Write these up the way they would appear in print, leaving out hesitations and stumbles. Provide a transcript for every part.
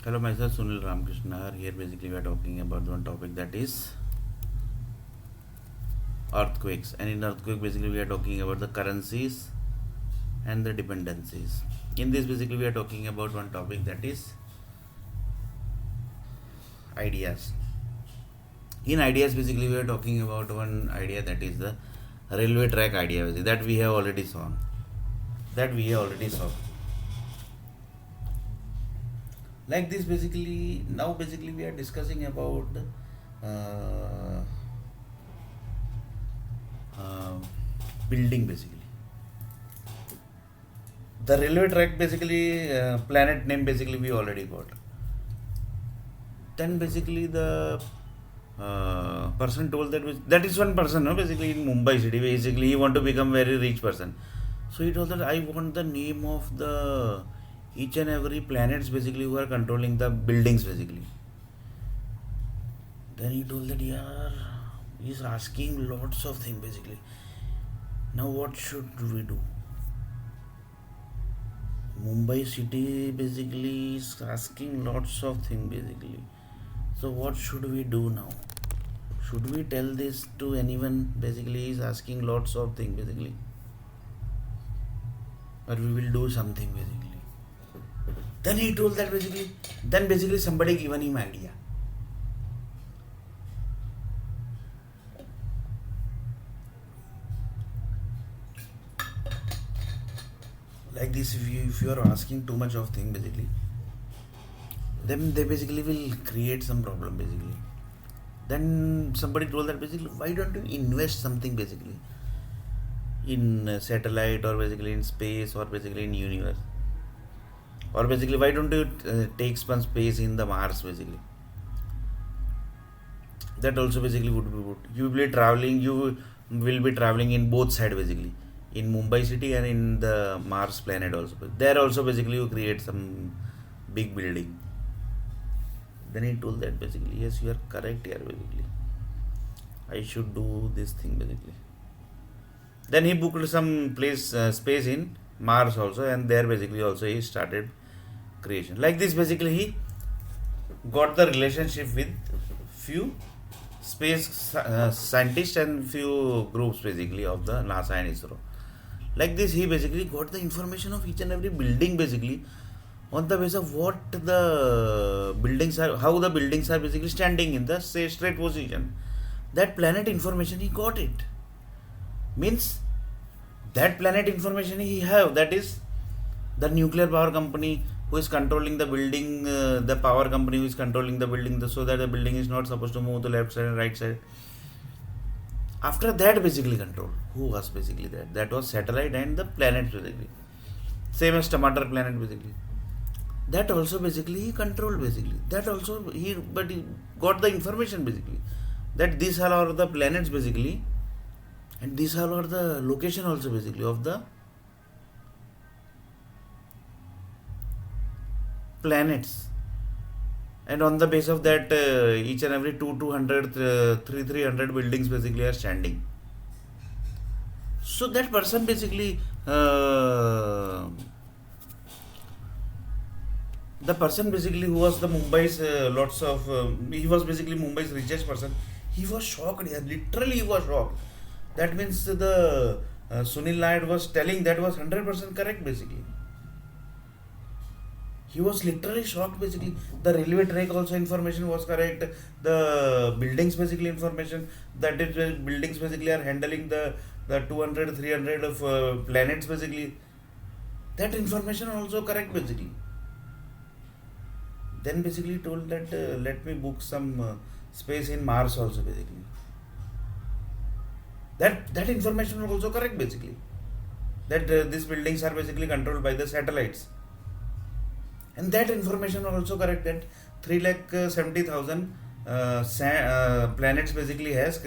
Hello, myself Sunil R Nair. Here basically we are talking about one topic, that is earthquakes. And in earthquake basically we are talking about the currencies and the dependencies. In this basically we are talking about one topic, that is ideas. In ideas basically we are talking about one idea, that is the railway track idea, basically, that we have already saw. Like this basically, now basically we are discussing about building basically. The railway track basically, planet name basically we already got. Then basically the person told that is one person, no, basically in Mumbai city, basically he want to become very rich person. So he told that I want the name of the each and every planets basically who are controlling the buildings basically. Then he told that yeah, he's asking lots of things basically. Now what should we do? Mumbai city basically is asking lots of things basically. So what should we do now? Should we tell this to anyone? Basically he is asking lots of things basically. Or we will do something basically. Then he told that basically somebody given him idea. Like this, if you are asking too much of thing basically, then they basically will create some problem basically. Then somebody told that basically, why don't you invest something basically in satellite, or basically in space, or basically in universe, or basically why don't you take some space in the Mars basically. That also basically would be good. You will be traveling in both side basically, in Mumbai city and in the Mars planet also. There also basically you create some big building. Then he told that basically, yes, you are correct here basically, I should do this thing basically. Then he booked some place space in Mars also, and there basically also he started creation. Like this basically he got the relationship with few space scientists and few groups basically of the NASA and ISRO. Like this he basically got the information of each and every building basically, on the basis of what the buildings are, how the buildings are basically standing in the straight position. That planet information he got it. Means that planet information he have, that is the nuclear power company who is controlling the building, the power company who is controlling the building, so that the building is not supposed to move to left side and right side. After that basically control, who was basically that was satellite and the planet basically, same as tomato planet basically. That also basically he controlled basically. That also he got the information basically, that these all are the planets basically, and these all are the location also basically of the planets. And on the base of that, each and every 200, 300 buildings basically are standing. So that person basically, the person basically who was the Mumbai's he was basically Mumbai's richest person. He was shocked. Literally he was shocked. That means the Sunil Nair was telling that was 100% correct basically. He was literally shocked basically. The railway track also information was correct. The buildings basically information, that is buildings basically are handling the 200, 300 of planets basically. That information also correct basically. Then basically told that let me book some space in Mars also basically. That information was also correct basically. That these buildings are basically controlled by the satellites. And that information was also correct, that 3,70,000 planets basically has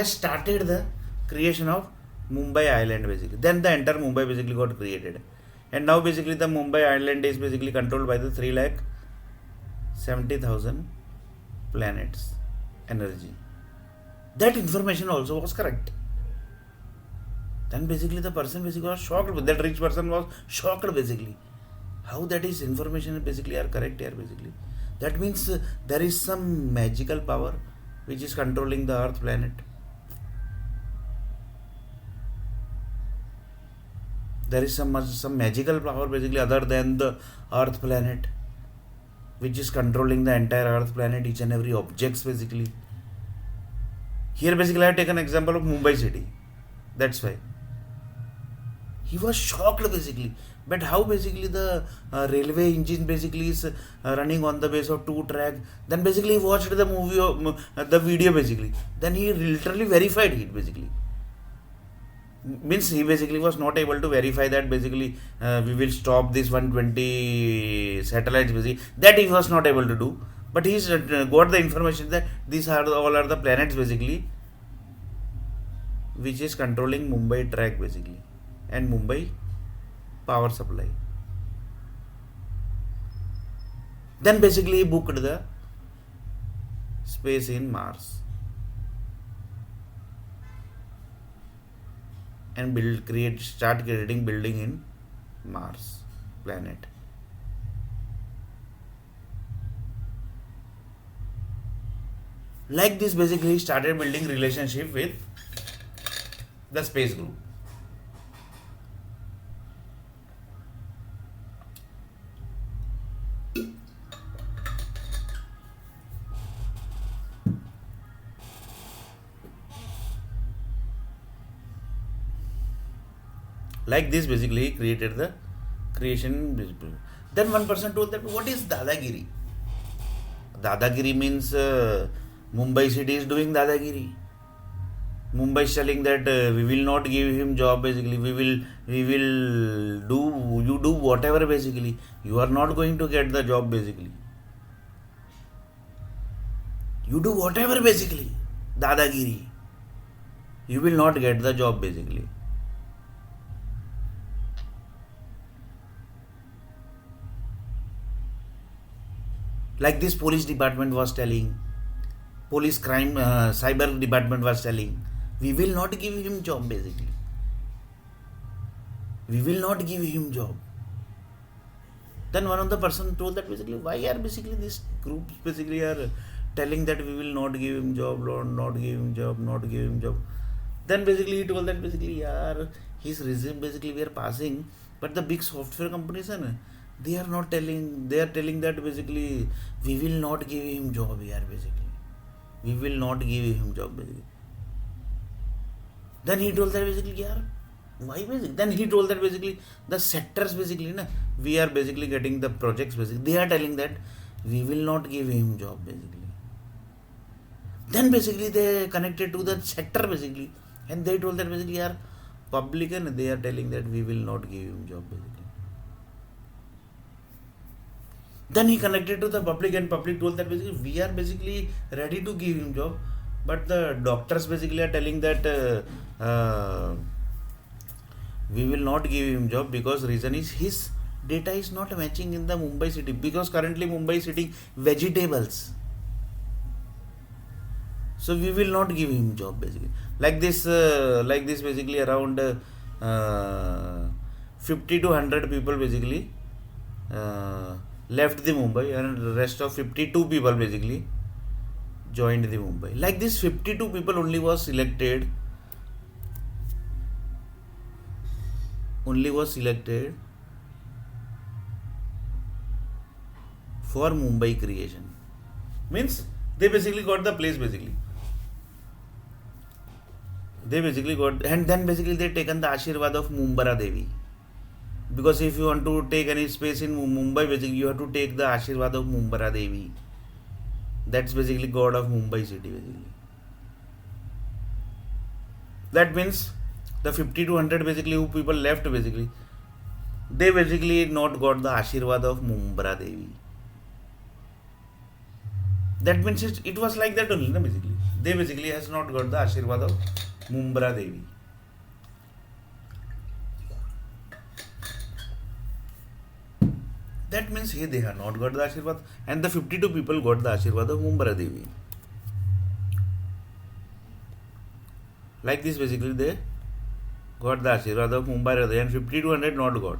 started the creation of Mumbai Island basically. Then the entire Mumbai basically got created. And now basically the Mumbai Island is basically controlled by the 3,70,000 planets energy. That information also was correct. Then basically the person basically was shocked. That rich person was shocked basically. How that is information basically are correct here basically? That means there is some magical power which is controlling the earth planet. There is some magical power basically other than the earth planet which is controlling the entire earth planet, each and every objects basically. Here basically I have taken example of Mumbai city. That's why he was shocked basically. But how basically the railway engine basically is running on the base of two track? Then basically he watched the movie of the video basically. Then he literally verified it basically. Means he basically was not able to verify that basically we will stop this 120 satellites basically. That he was not able to do. But he's got the information that these are all are the planets basically, which is controlling Mumbai track basically and Mumbai power supply. Then basically he booked the space in Mars and start creating building in Mars planet. Like this basically he started building relationship with the space group. Like this basically he created the creation. Then one person told that what is Dadagiri? Dadagiri means Mumbai city is doing Dadagiri. Mumbai is telling that we will not give him job basically. We will do, you do whatever basically. You are not going to get the job basically. You do whatever basically. Dadagiri. You will not get the job basically. Like this police department was telling, police crime cyber department was telling, we will not give him job basically. We will not give him job. Then one of the person told that basically why are basically these groups basically are telling that we will not give him job, not give him job, not give him job. Then basically he told that basically yaar, his resume basically we are passing, but the big software companies are they are not telling, they are telling that basically we will not give him job here basically. We will not give him job basically. Then he told that basically yaar, why basically? Then he told that basically the sectors basically we are basically getting the projects basically. They are telling that we will not give him job basically. Then basically they connected to the sector basically and they told that basically yaar, public and they are telling that we will not give him job basically. Then he connected to the public and public told that basically we are basically ready to give him job, but the doctors basically are telling that we will not give him job because reason is his data is not matching in the Mumbai city because currently Mumbai is eating vegetables. So we will not give him job basically. Like this basically around 50 to 100 people basically left the Mumbai and the rest of 52 people basically joined the Mumbai. Like this 52 people only was selected for Mumbai creation. Means they basically got the place basically. They basically got, and then basically they taken the Ashirwad of Mumbara Devi. Because if you want to take any space in Mumbai, basically you have to take the Ashirwad of Mumbara Devi. That's basically God of Mumbai city basically. That means the 50 to 100 basically who people left basically, they basically not got the Ashirwad of Mumbara Devi. That means it was like that only basically. They basically has not got the Ashirwad of Mumbara Devi. That means they have not got the Ashirwad and the 52 people got the Ashirwad of Mumbara Devi. Like this basically they got the Ashirwad of Mumbara Devi and 50 to 100 not got.